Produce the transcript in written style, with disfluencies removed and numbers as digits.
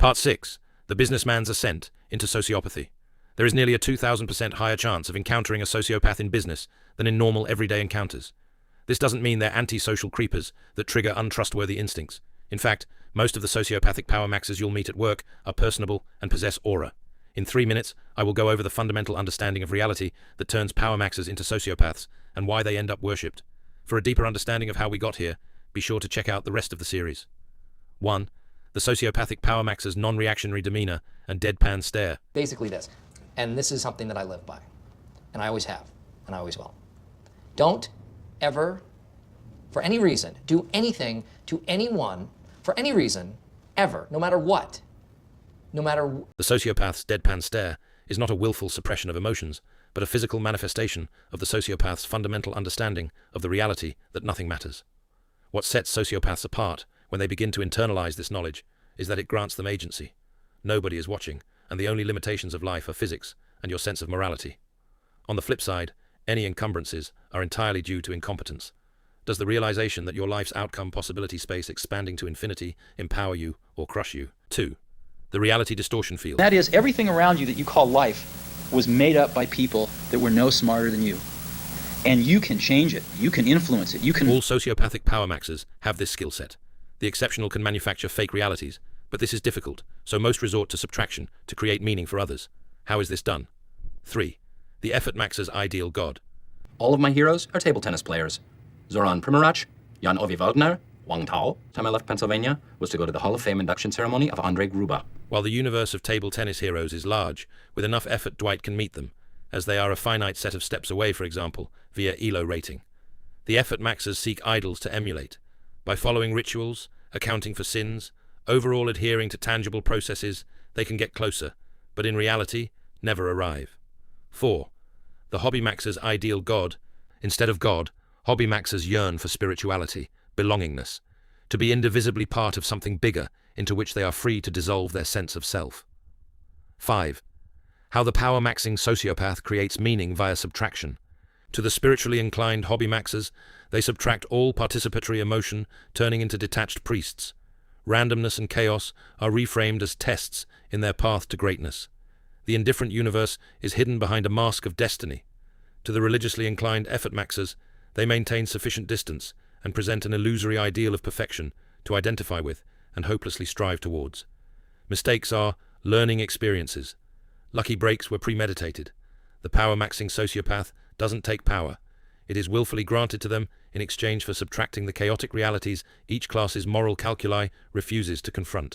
Part 6. The Businessman's Ascent into Sociopathy. There is nearly a 2,000% higher chance of encountering a sociopath in business than in normal everyday encounters. This doesn't mean they're anti-social creepers that trigger untrustworthy instincts. In fact, most of the sociopathic power maxes you'll meet at work are personable and possess aura. In 3 minutes, I will go over the fundamental understanding of reality that turns power maxes into sociopaths and why they end up worshipped. For a deeper understanding of how we got here, be sure to check out the rest of the series. 1. The sociopathic power max's non-reactionary demeanor and deadpan stare. Basically this, and this is something that I live by, and I always have, and I always will. Don't ever, for any reason, do anything to anyone, for any reason, ever, no matter what. No matter... The sociopath's deadpan stare is not a willful suppression of emotions, but a physical manifestation of the sociopath's fundamental understanding of the reality that nothing matters. What sets sociopaths apart when they begin to internalize this knowledge is that it grants them agency. Nobody is watching, and the only limitations of life are physics and your sense of morality. On the flip side, any encumbrances are entirely due to incompetence. Does the realization that your life's outcome possibility space expanding to infinity empower you or crush you? 2. The reality distortion field. That is, everything around you that you call life was made up by people that were no smarter than you. And you can change it. You can influence it. You can... All sociopathic power maxes have this skill set. The exceptional can manufacture fake realities, but this is difficult, so most resort to subtraction to create meaning for others. How is this done? 3. The effort max's ideal god. All of my heroes are table tennis players. Zoran Primorac, Jan-Ove Waldner, Wang Tao. Time I left Pennsylvania was to go to the Hall of Fame induction ceremony of Andre Gruber. While the universe of table tennis heroes is large, with enough effort Dwight can meet them, as they are a finite set of steps away, for example, via ELO rating. The effort maxers seek idols to emulate. By following rituals, accounting for sins, overall adhering to tangible processes, they can get closer, but in reality, never arrive. 4. The hobby maxer's ideal god. Instead of God, hobby maxers yearn for spirituality, belongingness, to be indivisibly part of something bigger into which they are free to dissolve their sense of self. 5. How the power-maxing sociopath creates meaning via subtraction. To the spiritually inclined hobby maxers, they subtract all participatory emotion, turning into detached priests. Randomness and chaos are reframed as tests in their path to greatness. The indifferent universe is hidden behind a mask of destiny. To the religiously inclined effort maxers, they maintain sufficient distance and present an illusory ideal of perfection to identify with and hopelessly strive towards. Mistakes are learning experiences. Lucky breaks were premeditated. The power-maxing sociopath doesn't take power. It is willfully granted to them in exchange for subtracting the chaotic realities each class's moral calculi refuses to confront.